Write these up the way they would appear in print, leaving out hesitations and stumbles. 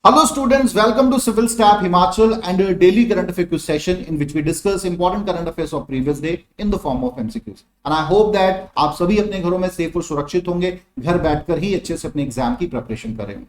Hello students, welcome to Civil Staff Himachal and a daily current affairs quiz session in which we discuss important current affairs of previous day in the form of MCQs. And I hope that आप सभी अपने घरों में safe और सुरक्षित होंगे, घर बैठकर ही अच्छे से अपने एग्जाम की प्रिपरेशन करेंगे।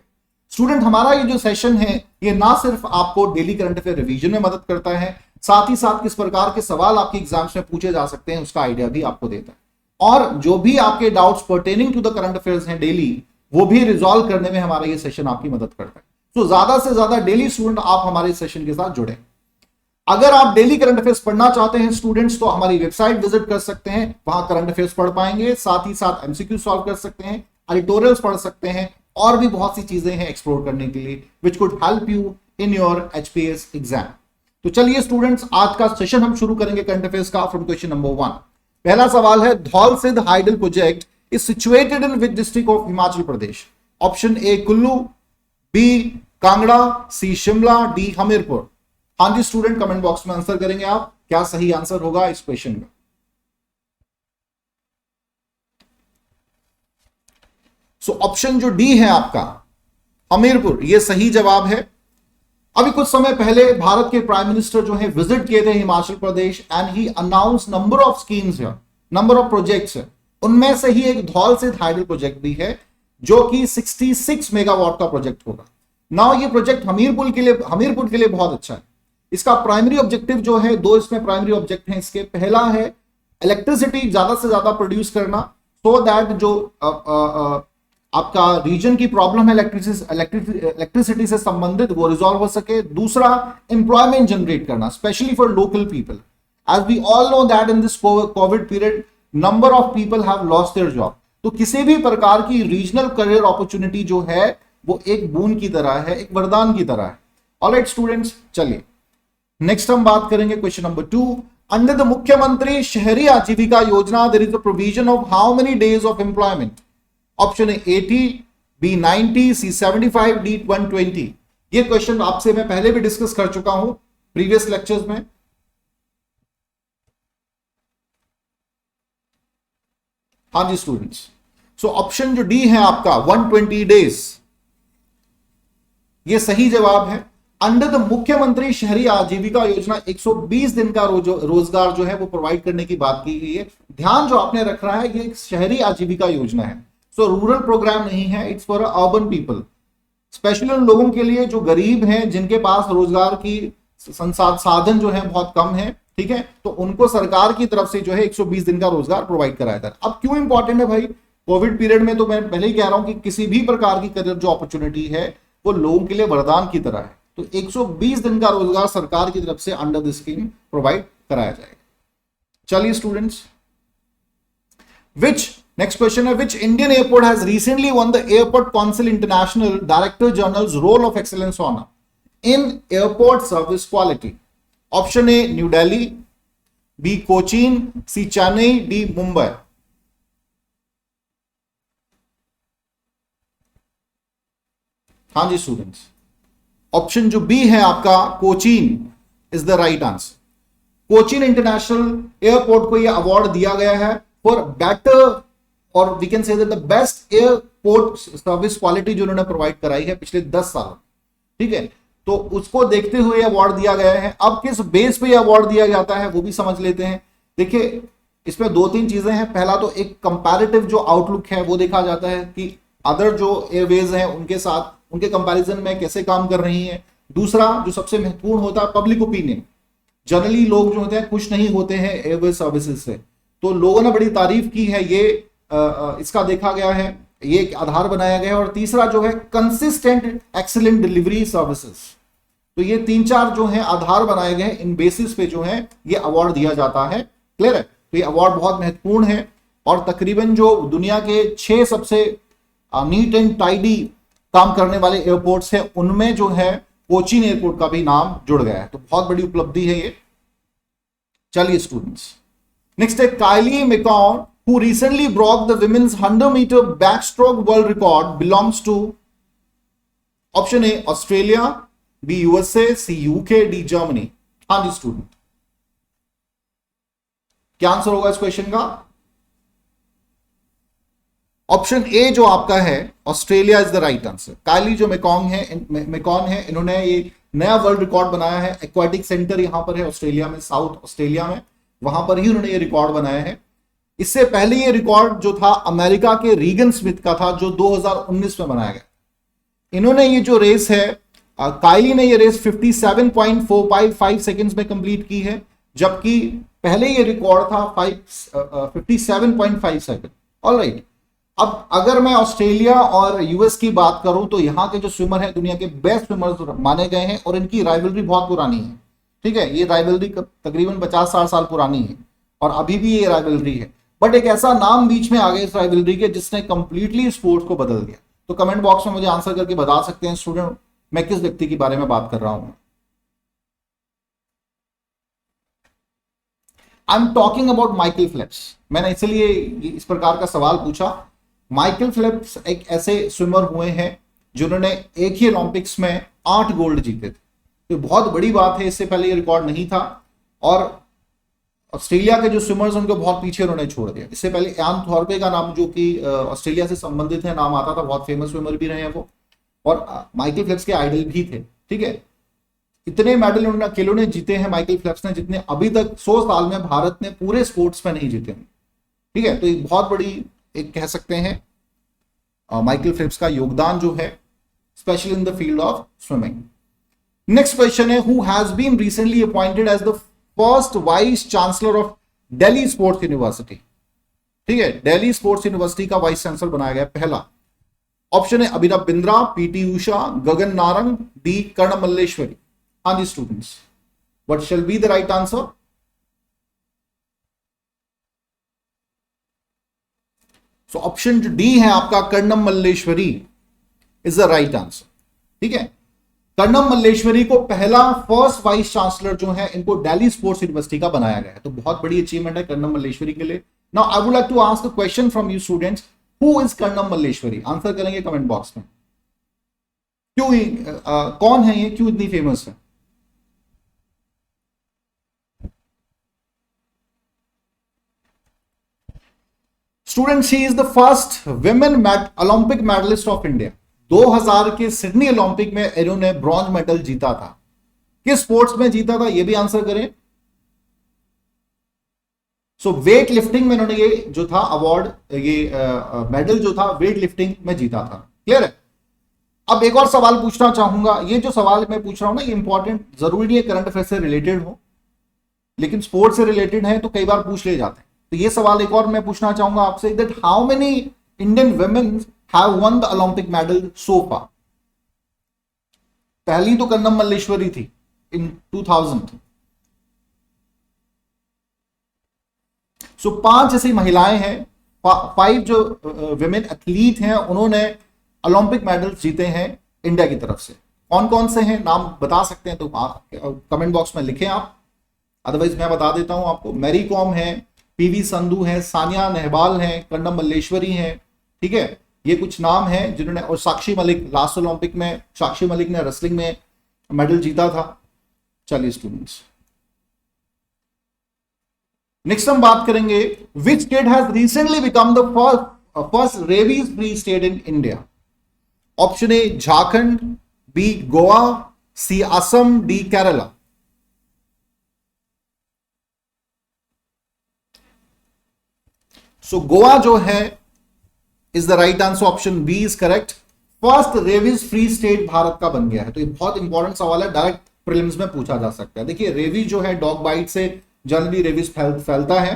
स्टूडेंट, हमारा ये जो सेशन है ये ना सिर्फ आपको डेली करंट अफेयर रिवीजन में मदद करता है, साथ ही साथ किस प्रकार के सवाल आपके एग्जाम्स में पूछे जा सकते हैं उसका आइडिया भी आपको देता है, और जो भी आपके doubts pertaining to the current affairs हैं डेली, वो भी रिजॉल्व करने में हमारा ये सेशन आपकी मदद करता है। तो ज्यादा से ज्यादा डेली स्टूडेंट आप हमारे सेशन के साथ जुड़े। अगर आप डेली करंट अफेयर्स पढ़ना चाहते हैं स्टूडेंट्स, तो हमारी वेबसाइट विजिट कर सकते हैं, वहां करंट अफेयर्स पढ़ पाएंगे, साथ ही साथ एमसीक्यू सॉल्व कर सकते हैं, एडिटोरियल्स पढ़ सकते हैं, और भी बहुत सी चीजें हैं एक्सप्लोर करने के लिए which could help you in your HPS exam. तो चलिए स्टूडेंट्स, आज का सेशन हम शुरू करेंगे करंट अफेयर्स का फ्रॉम क्वेश्चन नंबर 1। पहला सवाल है, Dhaul Sidh hydel project is situated in which district of Himachal Pradesh? Option A Kullu, B Kangra, C Shimla, D Hamirpur. हाँ जी स्टूडेंट, कमेंट बॉक्स में आंसर करेंगे आप, क्या सही आंसर होगा इस क्वेश्चन का। सो ऑप्शन जो डी है आपका हमीरपुर, ये सही जवाब है। अभी कुछ समय पहले भारत के प्राइम मिनिस्टर जो है विजिट किए थे Himachal Pradesh and he announce number of schemes है, नंबर ऑफ प्रोजेक्ट्स है। उनमें से ही एक धौल सिद्ध हाइडल प्रोजेक्ट भी है जो कि 66 मेगावाट का प्रोजेक्ट होगा। नाउ ये प्रोजेक्ट हमीरपुर के लिए बहुत अच्छा है। इसका प्राइमरी ऑब्जेक्टिव जो है, दो इसमें प्राइमरी ऑब्जेक्ट हैं इसके। पहला है इलेक्ट्रिसिटी ज्यादा से ज्यादा प्रोड्यूस करना, सो दैट जो आपका रीजन की प्रॉब्लम है इलेक्ट्रिसिटी से संबंधित, वो रिजॉल्व हो सके। दूसरा, एम्प्लॉयमेंट जनरेट करना, specially for local people. As we all know that in this COVID period number of people have lost their job. तो किसी भी प्रकार की रीजनल करियर अपॉर्चुनिटी जो है वो एक बून की तरह है, एक वरदान की तरह है। ऑलराइट स्टूडेंट्स, चलिए नेक्स्ट हम बात करेंगे क्वेश्चन नंबर 2। अंडर द मुख्यमंत्री Shahari Ajeevika Yojana there is a provision of how many days of employment? Option A 80, B 90, C 75, D 120। ये क्वेश्चन आपसे मैं पहले भी डिस्कस कर चुका हूं प्रीवियस लेक्चर्स में। हाँ जी स्टूडेंट्स, सो ऑप्शन जो डी है आपका 120 डेज, ये सही जवाब है। अंडर द मुख्यमंत्री शहरी आजीविका योजना 120 दिन का रोजगार जो है वो प्रोवाइड करने की बात की गई है। ध्यान जो आपने रख रहा है, ये एक शहरी आजीविका योजना है, सो रूरल प्रोग्राम नहीं है, it's for urban people, specially उन लोगों के लिए जो गरीब हैं, जिनके पास रोजगार की साधन जो है बहुत कम है। ठीक है, तो उनको सरकार की तरफ से जो है 120 दिन का रोजगार प्रोवाइड कराया था। अब क्यों इंपॉर्टेंट है भाई? कोविड पीरियड में तो मैं पहले ही कह रहा हूं कि किसी भी प्रकार की करियर जो अपॉर्चुनिटी है वो लोगों के लिए वरदान की तरह है। तो 120 दिन का रोजगार सरकार की तरफ से अंडर द स्कीम प्रोवाइड कराया जाएगा। चलिए स्टूडेंट्स, नेक्स्ट क्वेश्चन है, which Indian airport has recently won the airport council international director generals roll of excellence honour in airport service quality? Option A new Delhi, B Cochin, C Chennai, D Mumbai. हाँ जी students, option जो B है आपका Cochin is the right answer. Cochin international airport को यह award दिया गया है फॉर बेटर, और we can say that the best airport service quality जो उन्होंने प्रोवाइड कराई है पिछले 10 सालों। ठीक है, तो उसको देखते हुए अवार्ड दिया गया है। अब किस बेस पे यह अवार्ड दिया जाता है वो भी समझ लेते हैं। देखिए, इसमें 2-3 चीजें हैं। पहला तो एक कंपैरेटिव जो आउटलुक है वो देखा जाता है कि अदर जो एयरवेज हैं उनके साथ, उनके कंपैरिजन में कैसे काम कर रही हैं। दूसरा जो सबसे महत्वपूर्ण होता है, पब्लिक ओपिनियन। जनरली लोग जो होते हैं खुश नहीं होते हैं एयरवेज सर्विसेज से, तो लोगों ने बड़ी तारीफ की है, ये इसका देखा गया है, ये एक आधार बनाया गया है। और तीसरा जो है कंसिस्टेंट एक्सीलेंट डिलीवरी सर्विसेज। तो ये 3-4 जो है आधार बनाए गए हैं, इन बेसिस पे जो है ये अवार्ड दिया जाता है। क्लियर है? तो ये अवार्ड बहुत महत्वपूर्ण है, और तकरीबन जो दुनिया के 6 सबसे नीट एंड टाइडी काम करने वाले एयरपोर्ट्स हैं उनमें जो है कोचीन एयरपोर्ट का भी नाम जुड़ गया है। तो बहुत बड़ी उपलब्धि है ये। चलिए स्टूडेंट्स, नेक्स्ट है, काइली MECON who recently broke the women's 100-meter backstroke world record belongs to? Option A Australia, B USA, C UK, D Germany. हाँ जी स्टूडेंट, क्या आंसर होगा इस क्वेश्चन का? ऑप्शन ए जो आपका है Australia is the right answer. Kylie जो मैकॉन है, इन्होंने ये नया वर्ल्ड रिकॉर्ड बनाया है। एक्वाटिक सेंटर यहां पर है ऑस्ट्रेलिया में, साउथ ऑस्ट्रेलिया में, वहां पर ही उन्होंने ये रिकॉर्ड बनाया है। इससे पहले ये रिकॉर्ड जो था अमेरिका के रीगन स्मिथ का था, जो 2019 में बनाया गया। इन्होंने ये जो रेस है, काइली ने ये रेस 57.455 सेकंड्स में कंप्लीट की है, जबकि पहले ये रिकॉर्ड था 57.5 सेकंड। ऑलराइट, अब अगर मैं ऑस्ट्रेलिया और यूएस की बात करूं तो यहां के जो स्विमर हैं दुनिया के बेस्ट स्विमर्स माने गए हैं और इनकी राइवलरी बहुत पुरानी है। ठीक है, ये राइवलरी तकरीबन 50-60 साल पुरानी है और अभी भी ये राइवलरी है। बट एक ऐसा नाम बीच में आ गया इस राइवलरी के जिसने कंप्लीटली स्पोर्ट्स को बदल दिया। तो कमेंट बॉक्स में मुझे आंसर करके बता सकते हैं स्टूडेंट, मैं किस व्यक्ति के बारे में बात कर रहा हूं। I am talking about Michael Phelps. मैंने इसलिए इस प्रकार का सवाल पूछा। माइकल फेल्प्स एक ऐसे स्विमर हुए हैं जिन्होंने एक ही ओलंपिक्स में 8 गोल्ड जीते थे। तो बहुत बड़ी बात है, इससे पहले ये रिकॉर्ड नहीं था और ऑस्ट्रेलिया के जो स्विमर्स उनको बहुत पीछे उन्होंने छोड़ दिया। इससे पहले एन थॉर्पे का नाम, जो कि ऑस्ट्रेलिया से संबंधित है, नाम आता था, बहुत फेमस स्विमर भी रहे हैं वो, और माइकल फेल्प्स के आइडल भी थे। ठीक है, इतने मेडल उन्होंने अकेलों ने जीते हैं माइकल फेल्प्स ने, जितने अभी तक 100 साल में भारत ने पूरे स्पोर्ट्स में नहीं जीते हैं। ठीक है, तो एक बहुत बड़ी, एक कह सकते हैं माइकल फेल्प्स का योगदान जो है, specially in the field of swimming. Next question है, who has been recently appointed as the first vice chancellor of Delhi sports university. ठीक है, दिल्ली स्पोर्ट्स यूनिवर्सिटी का वाइस चांसलर बनाया गया पहला। ऑप्शन है अभिनव बिंद्रा, पीटी उषा, गगन नारंग, डी कर्ण मल्लेश्वरी। हाँ जी students, what shall be the right answer? So option जो डी है आपका, Karnam Malleswari is the right answer. ठीक है, कर्णम मल्लेश्वरी को पहला फर्स्ट वाइस चांसलर जो है, इनको दिल्ली स्पोर्ट्स यूनिवर्सिटी का बनाया गया है। तो बहुत बड़ी अचीवमेंट है कर्णम मल्लेश्वरी के लिए। Now I would like to ask a question from you students, who is Karnam Malleswari? Answer करेंगे कमेंट बॉक्स में। क्यों, कौन है ये, क्यों इतनी फेमस है? Students, she is the first women Olympic medallist of India. 2000 के सिडनी ओलंपिक में इन्होंने ब्रॉन्ज मेडल जीता था। किस स्पोर्ट्स में जीता था, ये भी आंसर करें। सो वेट लिफ्टिंग में इन्होंने ये जो था अवार्ड, ये मेडल जो था वेट लिफ्टिंग में जीता था। क्लियर है? अब एक और सवाल पूछना चाहूंगा। ये जो सवाल मैं पूछ रहा हूं ना, ये इंपॉर्टेंट, जरूरी नहीं है करंट अफेयर से रिलेटेड हो, लेकिन स्पोर्ट्स से रिलेटेड है तो कई बार पूछ ले जाते हैं। तो ये सवाल एक और मैं पूछना चाहूंगा आपसे, that how many Indian women have won the Olympic medal so far? पहली तो कर्णम मल्लेश्वरी थी इन 2000। सो 5 ऐसी महिलाएं हैं, 5 जो विमेन एथलीट हैं, उन्होंने ओलंपिक मेडल्स जीते हैं इंडिया की तरफ से। कौन कौन से हैं, नाम बता सकते हैं तो कमेंट बॉक्स में लिखें आप, अदरवाइज मैं बता देता हूं आपको। मैरी कॉम है, पीवी संधू है, सानिया नेहवाल है, कर्णम मल्लेश्वरी है। ठीक है, ये कुछ नाम हैं जिन्होंने, और साक्षी मलिक, लास्ट ओलंपिक में साक्षी मलिक ने रेसलिंग में मेडल जीता था। चलिए स्टूडेंट्स, नेक्स्ट हम बात करेंगे, which state has recently become the first rabies free state in India? Option A Jharkhand, B Goa, C Assam, D Kerala. So Goa जो है is the right answer, option B is correct. First rabies free state Bharat का बन गया है। तो ये बहुत इंपॉर्टेंट सवाल है, डायरेक्ट प्रीलिम्स में पूछा जा सकता है। देखिए, रेबीज जो है डॉग बाइट से जनरली रेबीज फैलता है।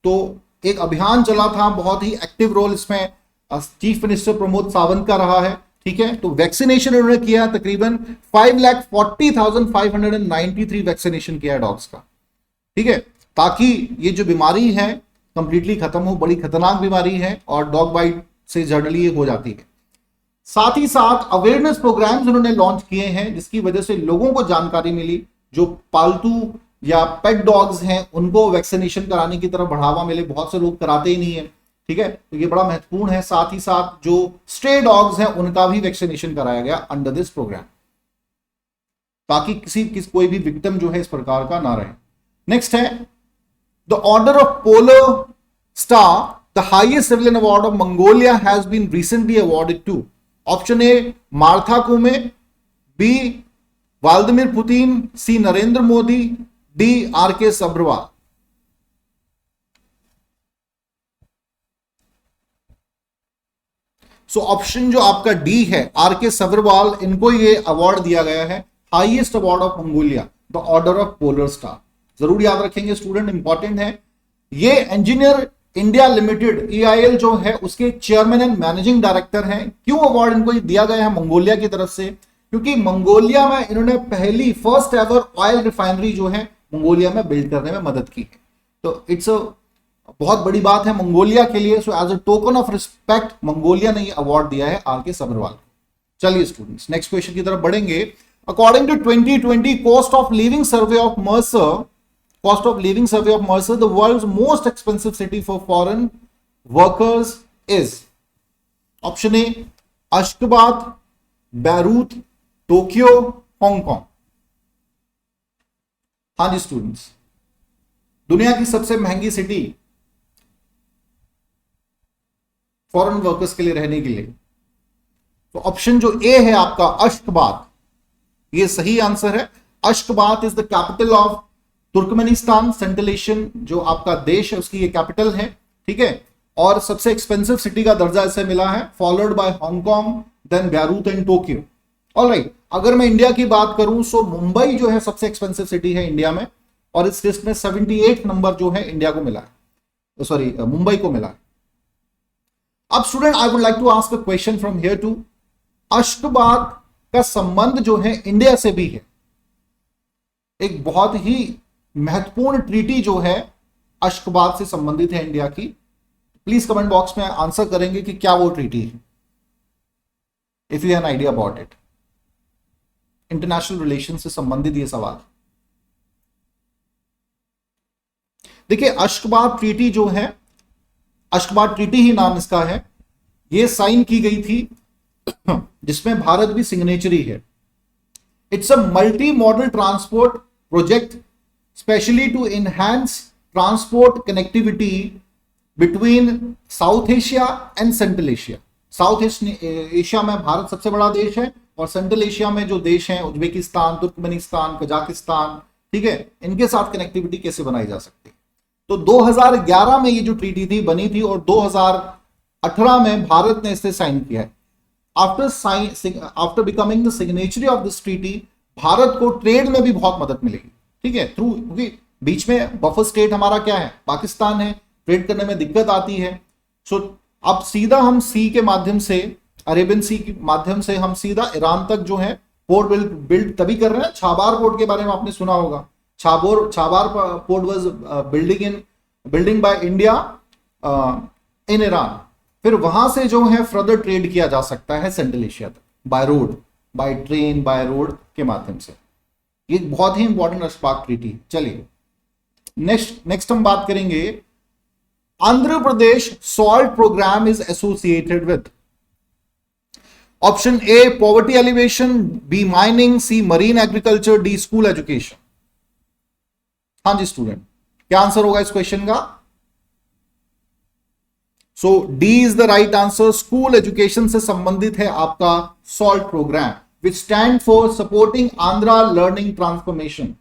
तो एक अभियान चला था, बहुत ही एक्टिव रोल इसमें चीफ मिनिस्टर प्रमोद सावंत का रहा है। ठीक है, तो वैक्सीनेशन उन्होंने किया तकरीबन 5,40,593 वैक्सीनेशन किया है डॉग्स का। ठीक है, ताकि ये जो बीमारी है कंप्लीटली खत्म हो। बड़ी खतरनाक बीमारी है और डॉग बाइट से जनरली ये हो जाती है। साथ ही साथ अवेयरनेस प्रोग्राम्स उन्होंने लॉन्च किए हैं, जिसकी वजह से लोगों को जानकारी मिली, जो पालतू या पेट डॉग्स हैं उनको वैक्सीनेशन कराने की तरफ बढ़ावा मिले। बहुत से लोग कराते ही नहीं है। ठीक है, तो ये बड़ा महत्वपूर्ण है। साथ ही साथ जो स्ट्रे डॉग्स हैं उनका भी वैक्सीनेशन कराया गया अंडर दिस प्रोग्राम, ताकि कोई भी विक्टिम जो है इस प्रकार का ना रहे। नेक्स्ट है, the order of polo star the highest civilian award of Mongolia has been recently awarded to? Option A Martha Kume, B Vladimir Putin, C Narendra Modi, D R K Sabharwal. So option जो आपका डी है, are K Sabharwal, इनको ये award दिया गया है, highest award of Mongolia, the order of polar star. जरूर याद रखेंगे स्टूडेंट, इंपॉर्टेंट है। ये इंजीनियर इंडिया लिमिटेड EIL जो है उसके चेयरमैन एंड मैनेजिंग डायरेक्टर हैं। क्यों अवार्ड इनको दिया गया है मंगोलिया की तरफ से? क्योंकि मंगोलिया में इन्होंने पहली फर्स्ट एवर ऑयल रिफाइनरी जो है मंगोलिया में बिल्ड करने में मदद की है। तो इट्स बहुत बड़ी बात है मंगोलिया के लिए। So as a token of respect Mongolia ने ये अवार्ड दिया है आर के सब्रवाल को। चलिए स्टूडेंट्स नेक्स्ट क्वेश्चन की तरफ बढ़ेंगे। According to 2020 cost of living survey of Mercer, the world's most expensive city for foreign workers is? Option A Ashgabat, Beirut, Tokyo, Hong Kong. हाँ जी स्टूडेंट्स, दुनिया की सबसे महंगी सिटी फॉरेन वर्कर्स के लिए रहने के लिए, तो ऑप्शन जो ए है आपका अश्गाबाद, ये सही आंसर है। Ashgabat is the capital of Turkmenistan, central Asian जो आपका देश है उसकी ये कैपिटल है, ठीक है। और सबसे एक्सपेंसिव सिटी का दर्जा इसे मिला है, followed by Hong Kong, then Beirut and Tokyo. Alright, अगर मैं इंडिया की बात करूं सो मुंबई जो है सबसे एक्सपेंसिव सिटी है इंडिया में, और इस लिस्ट में 78 नंबर जो है इंडिया को मिला है, सॉरी मुंबई को मिला है। अब student I would like to ask a question from here too, Ashgabat का संबंध जो है इंडिया से भी है। एक बहुत ही महत्वपूर्ण ट्रीटी जो है अश्गाबाद से संबंधित है इंडिया की। प्लीज कमेंट बॉक्स में आंसर करेंगे कि क्या वो ट्रीटी है, if you have an idea about it. International relation से संबंधित ये सवाल। देखिए अश्गाबाद ट्रीटी जो है, अश्गाबाद ट्रीटी ही नाम इसका है, ये साइन की गई थी जिसमें भारत भी सिग्नेचरी है। It's a multi modal transport project specially to enhance transport connectivity between South Asia and Central Asia. South Asia में भारत सबसे बड़ा देश है, और सेंट्रल एशिया में जो देश हैं उज्बेकिस्तान, तुर्कमेनिस्तान, कजाकिस्तान, ठीक है, इनके साथ कनेक्टिविटी कैसे बनाई जा सकती है। तो 2011 में ये जो ट्रीटी थी बनी थी, और 2018 में भारत ने इसे साइन किया है। After becoming the signatory of this treaty, Bharat को ट्रेड में भी बहुत मदद मिलेगी, ठीक है, थ्रू, क्योंकि बीच में बफर स्टेट हमारा क्या है, पाकिस्तान है, ट्रेड करने में दिक्कत आती है। सो अब सीधा हम सी के माध्यम से, अरेबियन सी के माध्यम से हम सीधा ईरान तक जो है पोर्ट बिल्ड तभी कर रहे हैं। छाबार पोर्ट के बारे में आपने सुना होगा, Chabahar port was building by India in Iran. फिर वहां से जो है फर्दर ट्रेड किया जा सकता है सेंट्रल एशिया तक, by road, by train, by road के माध्यम से। ये बहुत ही इंपॉर्टेंट अश्गाबाद ट्रीटी। चलिए नेक्स्ट हम बात करेंगे, Andhra Pradesh salt programme is associated with? Option A poverty alleviation, B mining, C marine agriculture, D school education. हाँ जी स्टूडेंट, क्या आंसर होगा इस क्वेश्चन का? So D is the right answer. School education से संबंधित है आपका salt programme, which stand for supporting Andhra learning transformation.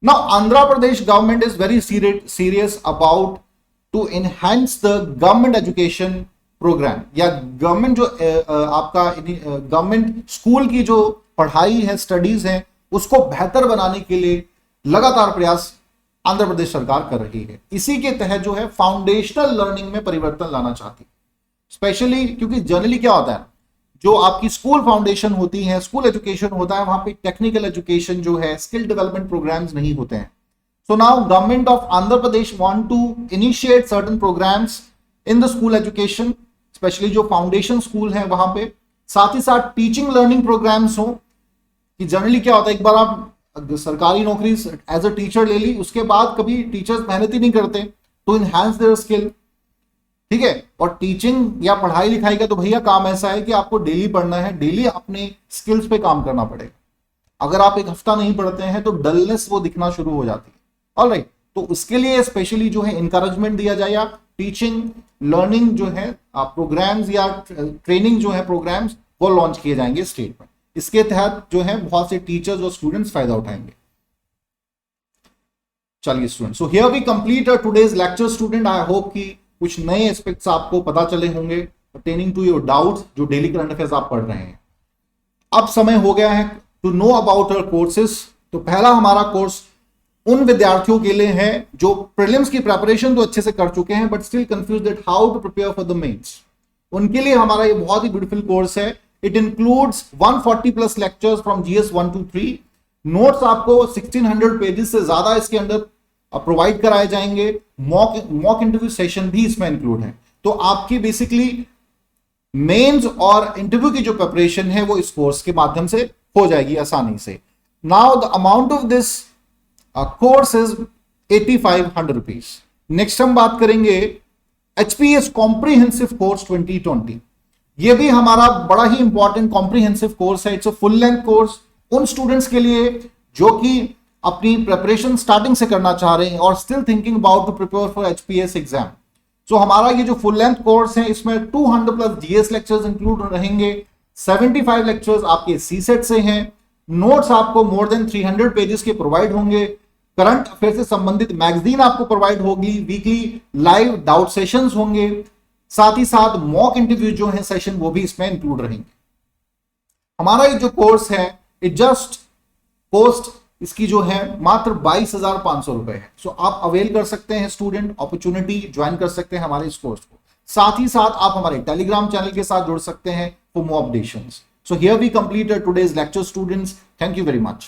Now Andhra Pradesh government is very serious about to enhance the government education programme, या government जो आपका गवर्नमेंट स्कूल की जो पढ़ाई है, स्टडीज है, उसको बेहतर बनाने के लिए लगातार प्रयास आंध्र प्रदेश सरकार कर रही है। इसी के तहत जो है फाउंडेशनल लर्निंग में परिवर्तन लाना चाहती है, स्पेशली क्योंकि जनरली क्या होता है, जो आपकी स्कूल फाउंडेशन होती है, स्कूल एजुकेशन होता है, वहां पे टेक्निकल एजुकेशन जो है, स्किल डेवलपमेंट प्रोग्राम्स नहीं होते हैं। So now government of Andhra Pradesh want to initiate certain programmes in the school education, specially जो फाउंडेशन स्कूल है वहां पे, साथ ही साथ टीचिंग लर्निंग प्रोग्राम्स हो। कि जनरली क्या होता है, एक बार आप सरकारी नौकरी एज अ टीचर ले ली, उसके बाद कभी टीचर्स मेहनत ही नहीं करते टू इनहैंस देयर स्किल, ठीक है। और टीचिंग या पढ़ाई लिखाई का तो भैया काम ऐसा है कि आपको डेली पढ़ना है, डेली अपने स्किल्स पे काम करना पड़ेगा। अगर आप एक हफ्ता नहीं पढ़ते हैं तो डलनेस वो दिखना शुरू हो जाती है। ऑलराइट, तो उसके लिए स्पेशली जो है इंकरेजमेंट दिया जाएगा, टीचिंग लर्निंग जो है प्रोग्राम्स या ट्रेनिंग जो है प्रोग्राम्स वो लॉन्च किए जाएंगे स्टेट में। इसके तहत जो है बहुत से टीचर्स और स्टूडेंट्स फायदा उठाएंगे। चलिए student, so here we complete today's lecture student. I hope कि कुछ नए एस्पेक्ट्स आपको पता चले होंगे पर्टेनिंग टू योर डाउट्स जो डेली करंट अफेयर्स आप पढ़ रहे हैं। अब समय हो गया है to know about our courses. तो पहला हमारा कोर्स उन विद्यार्थियों के लिए है जो प्रीलिम्स की प्रिपरेशन तो अच्छे से कर चुके हैं but still confuse that how to prepare for the mains. उनके लिए हमारा ये बहुत ही ब्यूटीफुल कोर्स है। It includes 140 plus lectures from GS 1 to 3। Notes आपको 1600 पेजेस से ज्यादा इसके अंदर प्रोवाइड कराए जाएंगे। मॉक इंटरव्यू सेशन भी इसमें इंक्लूड है। तो आपकी बेसिकली मेंस और इंटरव्यू की जो प्रिपरेशन है वो इस कोर्स के माध्यम से हो जाएगी आसानी से। Now the amount of this course is 8500 rupees. Next हम बात करेंगे HPS कॉम्प्रिहेंसिव कोर्स 2020। ये भी हमारा बड़ा ही इंपॉर्टेंट कॉम्प्रिहेंसिव कोर्स है। It's a full length course उन स्टूडेंट्स के लिए जो कि अपनी प्रिपरेशन स्टार्टिंग से करना चाह रहे हैं और still thinking about to prepare for HPS exam. So हमारा ये जो फुल लेंथ कोर्स है इसमें 200 प्लस GS लेक्चर्स इंक्लूड रहेंगे। 75 लेक्चर्स आपके CSET से हैं। नोट्स आपको मोर देन 300 पेजेस के प्रोवाइड होंगे। करंट अफेयर से संबंधित मैगजीन आपको प्रोवाइड होगी। वीकली लाइव डाउट सेशंस होंगे। साथ ही साथ मॉक इंटरव्यू जो है सेशन वो भी इसमें इंक्लूड रहेंगे। हमारा ये जो कोर्स है इट जस्ट कॉस्ट इसकी जो है मात्र 22,500 रुपए है। सो आप अवेल कर सकते हैं स्टूडेंट, अपॉर्चुनिटी ज्वाइन कर सकते हैं हमारे इस कोर्स को। साथ ही साथ आप हमारे टेलीग्राम चैनल के साथ जुड़ सकते हैं for more updations. So here we completed today's lecture students. Thank you very much.